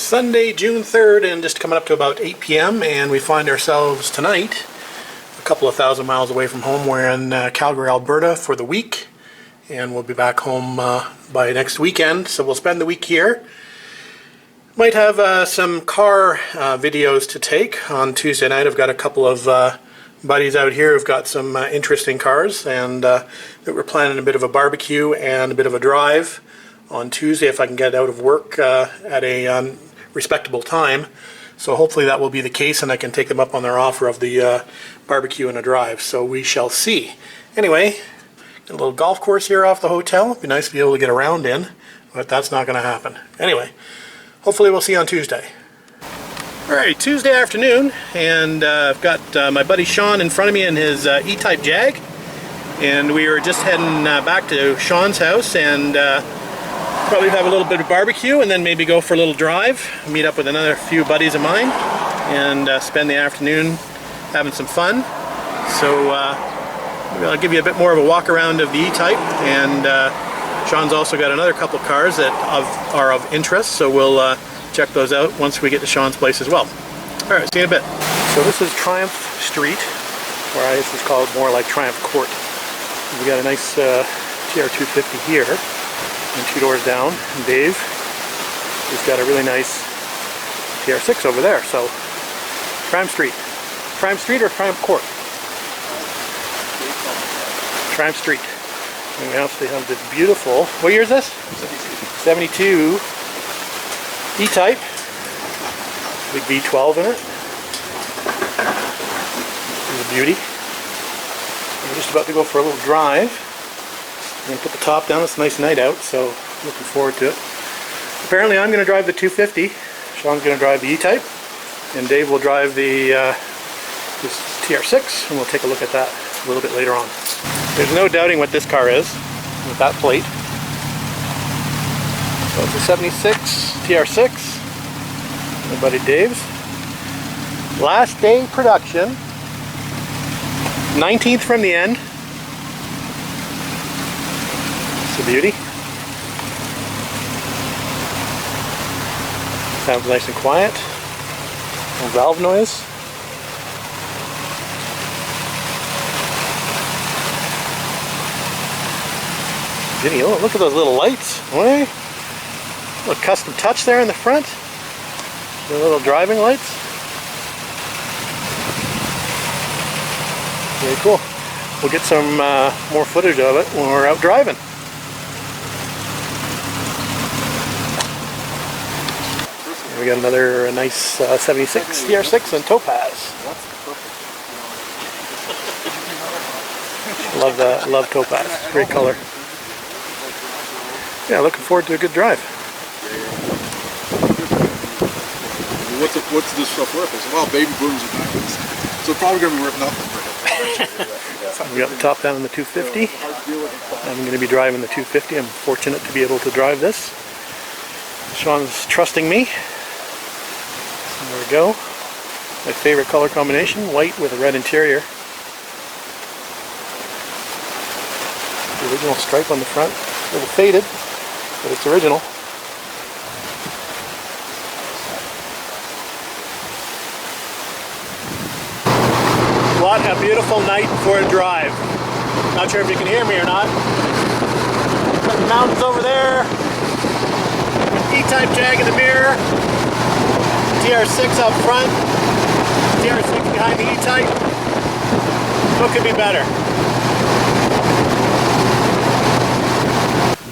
Sunday, June 3rd, and just coming up to about 8 p.m. and we find ourselves tonight a couple of thousand miles away from home. We're in Calgary, Alberta for the week, and we'll be back home by next weekend, so we'll spend the week here. Might have some car videos to take on Tuesday night. I've got a couple of buddies out here who've got some interesting cars, and that we're planning a bit of a barbecue and a bit of a drive on Tuesday if I can get out of work at a respectable time. So hopefully that will be the case and I can take them up on their offer of the barbecue and a drive. So we shall see. Anyway, got a little golf course here off the hotel. It'd be nice to be able to get around in, but that's not going to happen. Anyway, hopefully we'll see you on Tuesday. Alright, Tuesday afternoon, and I've got my buddy Sean in front of me in his E-Type Jag, and we were just heading back to Sean's house and probably have a little bit of barbecue and then maybe go for a little drive, meet up with another few buddies of mine, and spend the afternoon having some fun. So I'll give you a bit more of a walk around of the E-Type, and Sean's also got another couple cars that are of interest, so we'll check those out once we get to Sean's place as well. Alright, see you in a bit. So this is Triumph Street, or I guess it's called more like Triumph Court. We got a nice TR250 here, and 2 doors down, and Dave has got a really nice TR6 over there. So Triumph Street or Triumph Court? Triumph Street. And we also have this beautiful, what year is this? 72 E-Type, big V12 in it. It's a beauty. We're just about to go for a little drive. I'm going to put the top down. It's a nice night out, so looking forward to it. Apparently I'm going to drive the 250. Sean's going to drive the E-Type, and Dave will drive the this TR6, and we'll take a look at that a little bit later on. There's no doubting what this car is with that plate. So it's a 76 TR6, my buddy Dave's. Last day production, 19th from the end. It's a beauty. Sounds nice and quiet. No valve noise. Gee, oh, look at those little lights. Boy. A little custom touch there in the front. The little driving lights. Very cool. We'll get some more footage of it when we're out driving. And we got another nice 76 TR6 and Topaz. Love Topaz. Great color. Yeah, looking forward to a good drive. What's this stuff worth? I said, well, baby booms are backwards. So it's probably going to be worth nothing for him. We got the top down on the 250. I'm going to be driving the 250. I'm fortunate to be able to drive this. Sean's trusting me. So there we go. My favorite color combination, white with a red interior. The original stripe on the front. A little faded, but it's original. What a beautiful night for a drive. Not sure if you can hear me or not. Got the mountains over there. E-Type Jag in the mirror. TR6 up front. TR6 behind the E-Type. What could be better?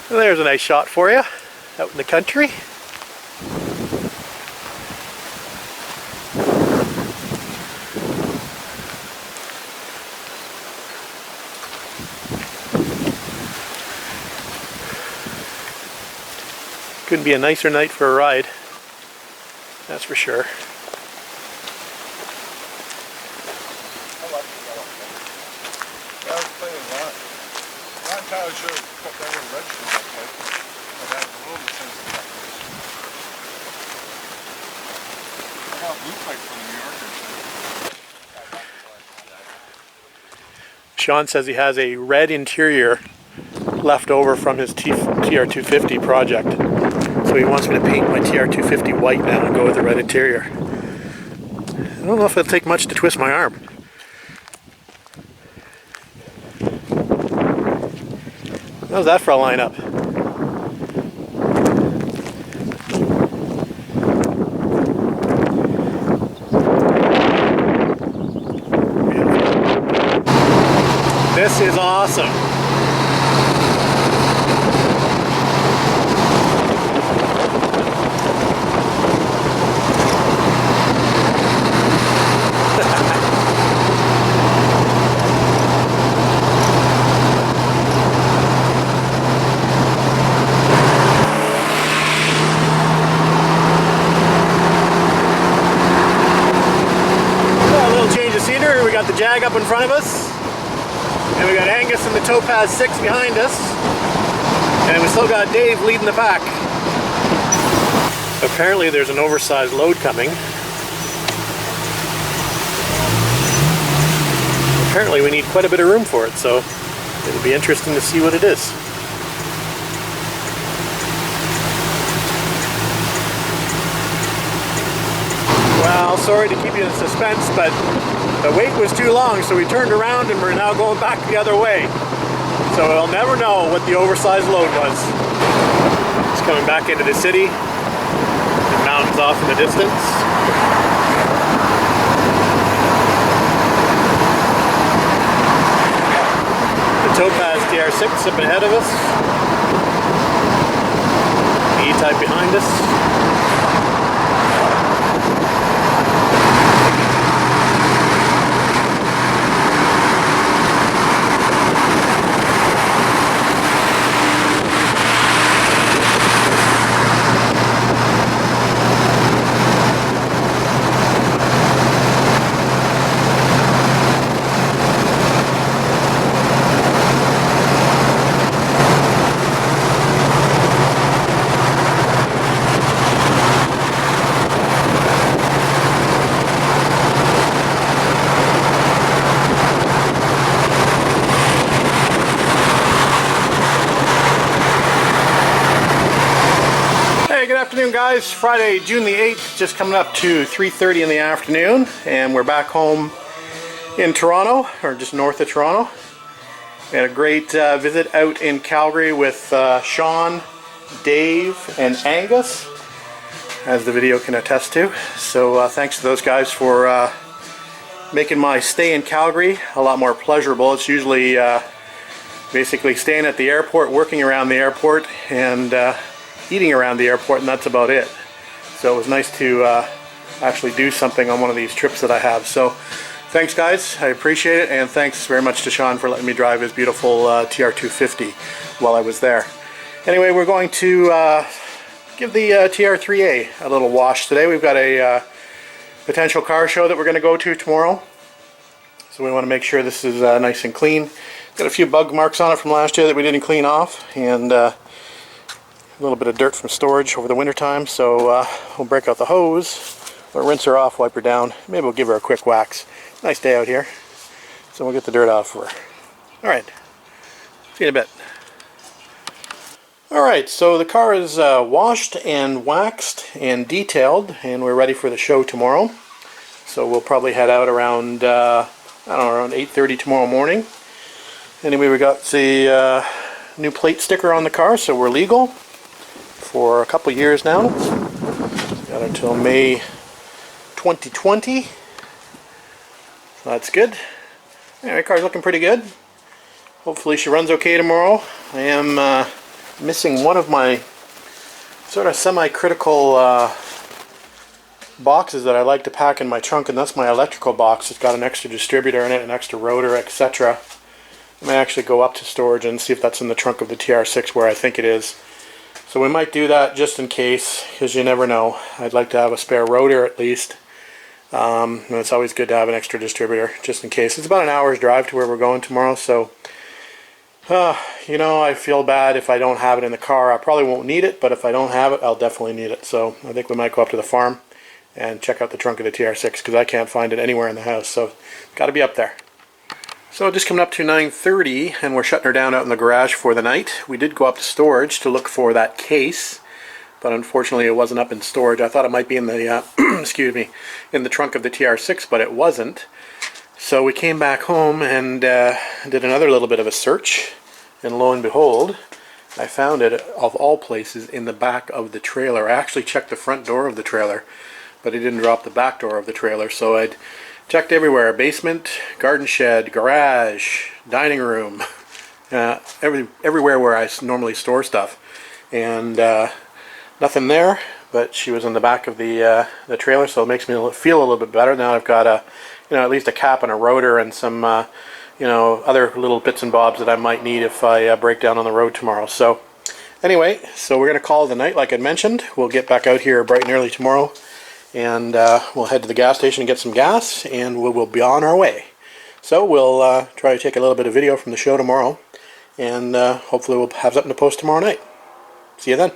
Well, there's a nice shot for you out in the country. Couldn't be a nicer night for a ride, that's for sure. I was playing that. I'm not entirely sure what that would register that place, but that was a little bit sense of that place. I got blue pipe from New York. Sean says he has a red interior left over from his TR250 project. So he wants me to paint my TR250 white now and go with the red interior. I don't know if it'll take much to twist my arm. How's that for a lineup? This is awesome. The Jag up in front of us, and we got Angus and the Topaz 6 behind us, and we still got Dave leading the pack. Apparently there's an oversized load coming. Apparently we need quite a bit of room for it, so it'll be interesting to see what it is. Well, sorry to keep you in suspense, but the wait was too long, so we turned around and we're now going back the other way. So we'll never know what the oversized load was. It's coming back into the city. The mountains off in the distance. The Topaz TR6 up ahead of us. The E-Type behind us. Guys, Friday, June the 8th, just coming up to 3:30 in the afternoon, and we're back home in Toronto, or just north of Toronto. We had a great visit out in Calgary with Sean, Dave, and Angus, as the video can attest to. So thanks to those guys for making my stay in Calgary a lot more pleasurable. It's usually basically staying at the airport, working around the airport, and eating around the airport, and that's about it. So it was nice to actually do something on one of these trips that I have. So thanks guys, I appreciate it, and thanks very much to Sean for letting me drive his beautiful TR250 while I was there. Anyway, we're going to give the TR3A a little wash today. We've got a potential car show that we're going to go to tomorrow, so we want to make sure this is nice and clean. Got a few bug marks on it from last year that we didn't clean off, and a little bit of dirt from storage over the winter time, so we'll break out the hose, we'll rinse her off, wipe her down, maybe we'll give her a quick wax. Nice day out here, so we'll get the dirt off of her. Alright, see you in a bit. Alright, so the car is washed and waxed and detailed, and we're ready for the show tomorrow. So we'll probably head out around, I don't know, around 8:30 tomorrow morning. Anyway, we got the new plate sticker on the car, so we're legal for a couple years now. Got until May 2020. So that's good. Anyway, car's looking pretty good. Hopefully she runs okay tomorrow. I am missing one of my sort of semi-critical boxes that I like to pack in my trunk, and that's my electrical box. It's got an extra distributor in it, an extra rotor, etc. I may actually go up to storage and see if that's in the trunk of the TR6 where I think it is. So we might do that just in case, because you never know. I'd like to have a spare rotor at least. And it's always good to have an extra distributor just in case. It's about an hour's drive to where we're going tomorrow, so you know, I feel bad if I don't have it in the car. I probably won't need it, but if I don't have it, I'll definitely need it. So I think we might go up to the farm and check out the trunk of the TR6, because I can't find it anywhere in the house, so it's got to be up there. So just coming up to 9:30, and we're shutting her down out in the garage for the night. We did go up to storage to look for that case, but unfortunately it wasn't up in storage. I thought it might be in the excuse me, in the trunk of the TR6, but it wasn't. So we came back home and did another little bit of a search, and lo and behold, I found it, of all places, in the back of the trailer. I actually checked the front door of the trailer, but it didn't drop the back door of the trailer, so I'd checked everywhere: basement, garden shed, garage, dining room, everywhere where I normally store stuff, and nothing there. But she was in the back of the trailer, so it makes me feel a little bit better. Now I've got at least a cap and a rotor and some other little bits and bobs that I might need if I break down on the road tomorrow. So anyway, so we're going to call it a night, like I mentioned. We'll get back out here bright and early tomorrow, and we'll head to the gas station and get some gas, and we'll be on our way. So we'll try to take a little bit of video from the show tomorrow, and hopefully we'll have something to post tomorrow night. See you then.